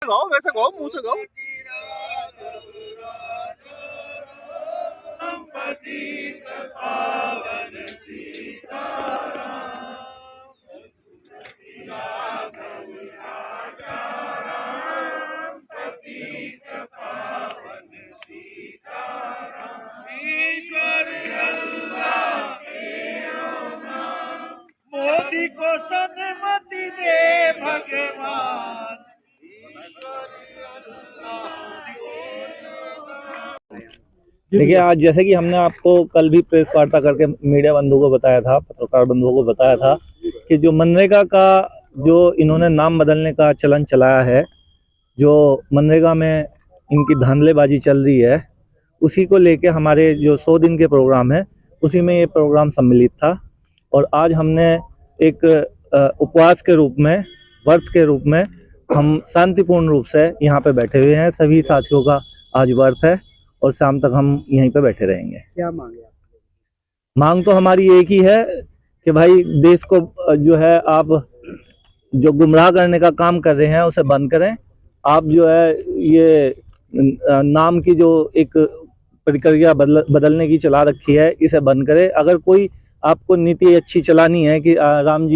गाओ, वैसे गाओ, मुंह से गाओ। मोदी को सन्मति दे भगवान। देखिए, आज जैसे कि हमने आपको कल भी प्रेस वार्ता करके मीडिया बंधुओं को बताया था, पत्रकार बंधुओं को बताया था कि जो मनरेगा का जो इन्होंने नाम बदलने का चलन चलाया है, जो मनरेगा में इनकी धांधलेबाजी चल रही है, उसी को लेके हमारे जो 100 दिन के प्रोग्राम है, उसी में ये प्रोग्राम सम्मिलित था। और आज हमने एक उपवास के रूप में, व्रत के रूप में हम शांतिपूर्ण रूप से यहाँ पे बैठे हुए हैं। सभी साथियों का आज व्रत है और शाम तक हम यहीं पे बैठे रहेंगे। क्या मांगे आप? मांग तो हमारी एक ही है कि भाई देश को जो है आप जो गुमराह करने का काम कर रहे हैं उसे बंद करें। आप जो है ये नाम की जो एक प्रक्रिया बदलने की चला रखी है, इसे बंद करें। अगर कोई आपको नीति अच्छी चलानी है कि राम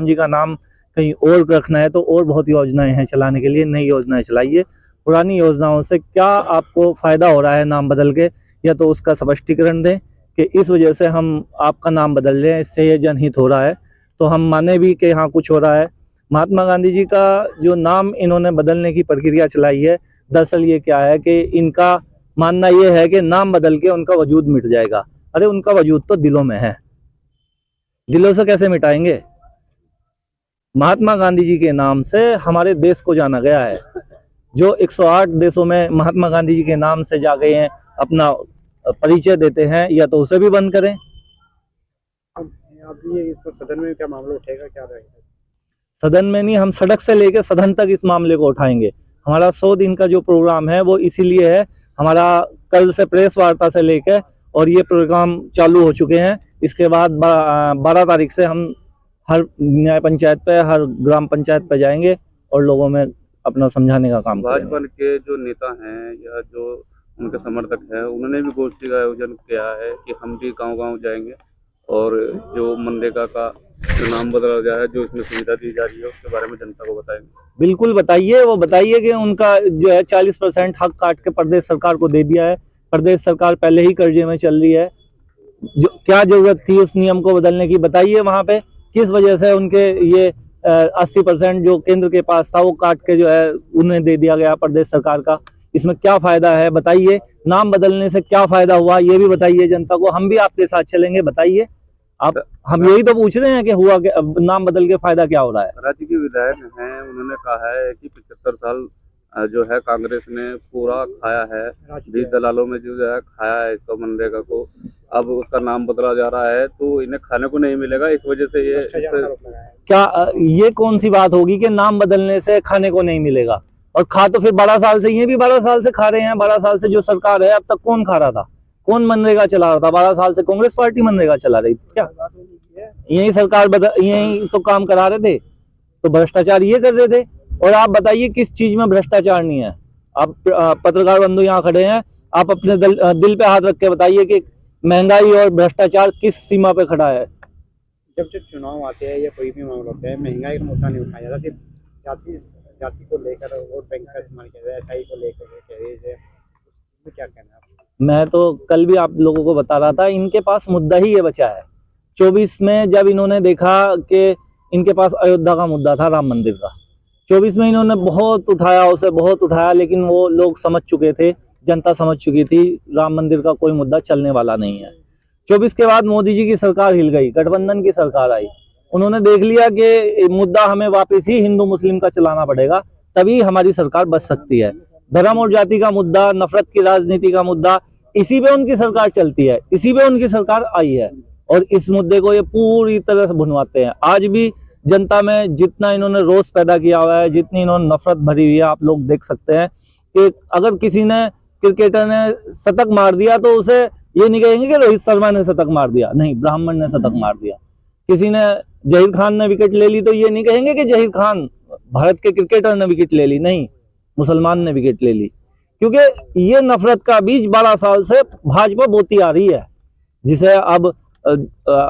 जी का नाम कहीं और रखना है, तो और बहुत योजनाएं हैं चलाने के लिए, नई योजनाएं चलाइए। पुरानी योजनाओं से क्या आपको फायदा हो रहा है नाम बदल के, या तो उसका स्पष्टीकरण दें कि इस वजह से हम आपका नाम बदल रहे हैं, इससे ये जनहित हो रहा है, तो हम माने भी कि हाँ कुछ हो रहा है। महात्मा गांधी जी का जो नाम इन्होंने बदलने की प्रक्रिया चलाई है, दरअसल ये क्या है कि इनका मानना ये है कि नाम बदल के उनका वजूद मिट जाएगा। अरे उनका वजूद तो दिलों में है, दिलों से कैसे मिटाएंगे? महात्मा गांधी जी के नाम से हमारे देश को जाना गया है। जो 108 देशों में महात्मा गांधी जी के नाम से जा गए हैं, अपना परिचय देते हैं, या तो उसे भी बंद करें। अब ये इस पर सदन में क्या मामला उठेगा, क्या रहेगा? सदन में नहीं, हम सड़क से लेकर सदन तक इस मामले को उठाएंगे। हमारा 100 दिन का जो प्रोग्राम है वो इसीलिए है। हमारा कल से प्रेस वार्ता से लेकर और ये प्रोग्राम चालू हो चुके हैं। इसके बाद 12 तारीख से हम हर न्याय पंचायत पे, हर ग्राम पंचायत पे जाएंगे और लोगों में अपना समझाने का काम करेंगे। भाजपा के जो नेता हैं या जो उनके समर्थक हैं, उन्होंने भी गोष्ठी का आयोजन किया है कि हम भी गांव-गांव जाएंगे और जो मनरेगा का जो नाम बदला गया है, जो इसमें सुविधा दी जा रही है, उसके बारे में जनता को बताएंगे। बिल्कुल बताइए, वो बताइए कि उनका जो है 40% हक काट के प्रदेश सरकार को दे दिया है। प्रदेश सरकार पहले ही कर्जे में चल रही है। जो क्या जरूरत थी उस नियम को बदलने की, बताइए। वहां पे किस वजह से उनके ये 80% जो केंद्र के पास था वो काट के जो है उन्हें दे दिया गया प्रदेश सरकार का। इसमें क्या फायदा है बताइए। नाम बदलने से क्या फायदा हुआ ये भी बताइए जनता को। हम भी आपके साथ चलेंगे, बताइए आप। हम यही तो पूछ रहे हैं कि हुआ नाम बदल के फायदा क्या हो रहा है। राज्य के विधायक हैं, उन्होंने कहा है कि 75 साल जो है कांग्रेस ने पूरा खाया है, 20 दलालों में जो है खाया है इसको, मनरेगा को। अब उसका नाम बदला जा रहा है तो इन्हें खाने को नहीं मिलेगा, इस वजह से ये क्या ये कौन सी बात होगी कि नाम बदलने से खाने को नहीं मिलेगा? और खा तो फिर 12 साल से, ये भी 12 साल से खा रहे हैं। 12 साल से जो सरकार है, अब तक कौन खा रहा था? कौन मनरेगा चला रहा था? 12 साल से कांग्रेस पार्टी मनरेगा चला रही थी क्या? यही सरकार यही तो काम करा रहे थे, तो भ्रष्टाचार ये कर रहे थे। और आप बताइए किस चीज में भ्रष्टाचार नहीं है? आप पत्रकार बंधु यहाँ खड़े हैं, आप अपने दिल पे हाथ रख के बताइए कि महंगाई और भ्रष्टाचार किस सीमा पे खड़ा है? जब चुनाव आते हैं या कोई भी मामला होता है, महंगाई का मुद्दा नहीं उठाया जाता, सिर्फ जाति को लेकर वोट बैंक का इस्तेमाल किया जाए, एसआई को लेकर क्या कहना है? मैं तो कल भी आप लोगों को बता रहा था, इनके पास मुद्दा ही ये बचा है। 24 में जब इन्होंने देखा कि इनके पास अयोध्या का मुद्दा था, राम मंदिर का, 24 में इन्होंने बहुत उठाया, उसे बहुत उठाया, लेकिन वो लोग समझ चुके थे, जनता समझ चुकी थी राम मंदिर का कोई मुद्दा चलने वाला नहीं है। 24 के बाद मोदी जी की सरकार हिल गई, गठबंधन की सरकार आई। उन्होंने देख लिया कि मुद्दा हमें वापस ही हिंदू मुस्लिम का चलाना पड़ेगा, तभी हमारी सरकार बच सकती है। धर्म और जाति का मुद्दा, नफरत की राजनीति का मुद्दा, इसी पे उनकी सरकार चलती है, इसी पे उनकी सरकार आई है। और इस मुद्दे को ये पूरी तरह से भुनवाते हैं। आज भी जनता में जितना इन्होंने रोष पैदा किया हुआ है, जितनी इन्होंने नफरत भरी हुई है, आप लोग देख सकते हैं कि अगर किसी ने, क्रिकेटर ने शतक मार दिया तो उसे ये नहीं कहेंगे कि रोहित शर्मा ने शतक मार दिया, नहीं, ब्राह्मण ने शतक मार दिया। किसी ने, जहीर खान ने विकेट ले ली तो ये नहीं कहेंगे कि जहीर खान, भारत के क्रिकेटर ने विकेट ले ली, नहीं, मुसलमान ने विकेट ले ली, क्योंकि ये नफरत का बीज 12 साल से भाजपा बोती आ रही है, जिसे अब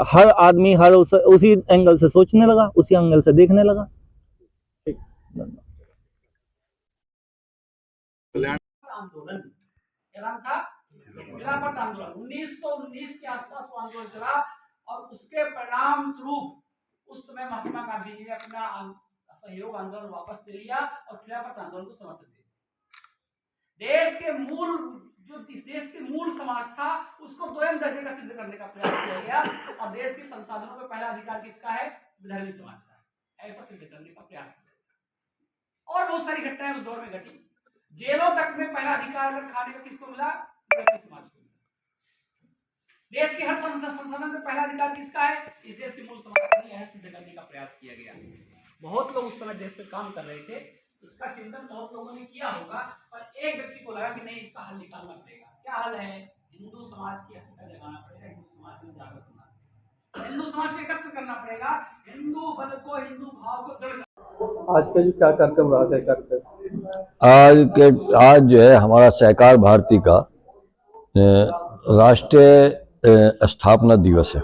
हर आदमी उसी एंगल से सोचने लगा, उसी एंगल से देखने लगा। आंदोलन क्या था? खिलाफत आंदोलन 1919 के आसपास वो आंदोलन चला और उसके परिणाम स्वरूप उस समय महात्मा गांधी जी ने अपना सहयोग आंदोलन वापस ले लिया और खिलाफत आंदोलन को समर्थन दिया। देश के मूल जो इस देश के मूल समाज था उसको दोयम दर्जे का सिद्ध करने का प्रयास किया गया और देश के संसाधनों पर पहला अधिकार किसका है? विधर्मी समाज का है, ऐसा सिद्ध करने का प्रयास किया। और बहुत सारी घटनाएं उस दौर में घटी। जेलों तक में पहला अधिकार अगर खाने का किसको मिला? विधर्मी समाज को मिला। देश के हर संसाधन में पहला अधिकार किसका है? इस देश के मूल समाज का यह सिद्ध करने का प्रयास किया गया। बहुत लोग उस समय देश पे काम कर रहे थे, इसका चिंतन बहुत लोगों ने किया होगा, पर एक व्यक्ति को लगा कि नहीं, इसका हल निकालना पड़ेगा। क्या हल है? हिंदू समाज की अस्मिता जगाना पड़ेगा, हिंदू समाज में जागृत होना पड़ेगा, हिंदू समाज को एकत्र करना पड़ेगा, हिंदू बल को, हिंदू भाव को दृढ़। आज का जो क्या कार्यक्रम रहा सहकार का? आज जो है हमारा सहकार भारती का राष्ट्रीय स्थापना दिवस है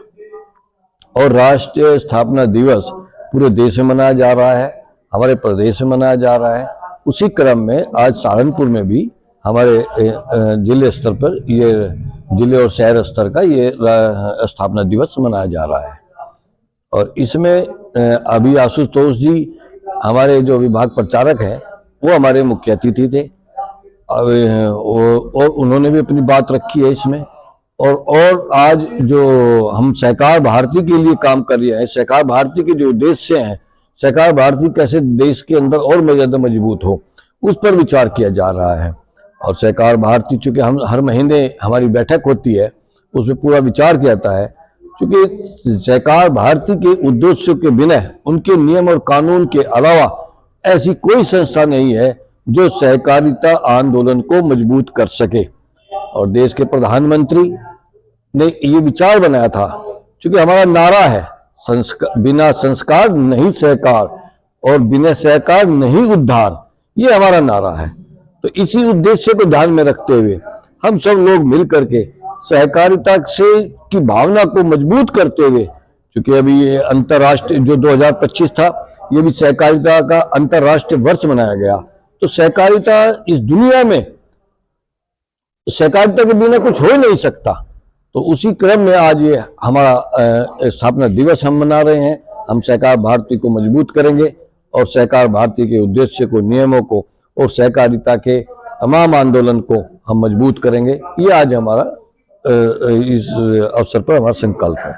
और राष्ट्रीय स्थापना दिवस पूरे देश में मनाया जा रहा है, हमारे प्रदेश में मनाया जा रहा है। उसी क्रम में आज सहारनपुर में भी हमारे जिले स्तर पर ये जिले और शहर स्तर का ये स्थापना दिवस मनाया जा रहा है। और इसमें अभी आशुतोष जी हमारे जो विभाग प्रचारक हैं वो हमारे मुख्य अतिथि थे और उन्होंने भी अपनी बात रखी है इसमें। और आज जो हम सहकार भारती के लिए काम कर रहे हैं, सहकार भारती के जो उद्देश्य हैं, सहकार भारती कैसे देश के अंदर और ज्यादा मजबूत हो, उस पर विचार किया जा रहा है। और सहकार भारती चूंकि हम हर महीने हमारी बैठक होती है, उसमें पूरा विचार किया जाता है। क्योंकि सहकार भारती के उद्देश्यों के बिना, उनके नियम और कानून के अलावा ऐसी कोई संस्था नहीं है जो सहकारिता आंदोलन को मजबूत कर सके। और देश के प्रधानमंत्री ने ये विचार बनाया था, क्योंकि हमारा नारा है बिना संस्कार नहीं सहकार और बिना सहकार नहीं उद्धार, ये हमारा नारा है। तो इसी उद्देश्य को ध्यान में रखते हुए हम सब लोग मिल करके सहकारिता से की भावना को मजबूत करते हुए, क्योंकि अभी ये अंतर्राष्ट्रीय जो 2025 था, ये भी सहकारिता का अंतर्राष्ट्रीय वर्ष मनाया गया। तो सहकारिता इस दुनिया में, सहकारिता के बिना कुछ हो ही नहीं सकता। तो उसी क्रम में आज ये हमारा स्थापना दिवस हम मना रहे हैं। हम सहकार भारती को मजबूत करेंगे और सहकार भारती के उद्देश्य को, नियमों को और सहकारिता के तमाम आंदोलन को हम मजबूत करेंगे। ये आज हमारा इस अवसर पर हमारा संकल्प है।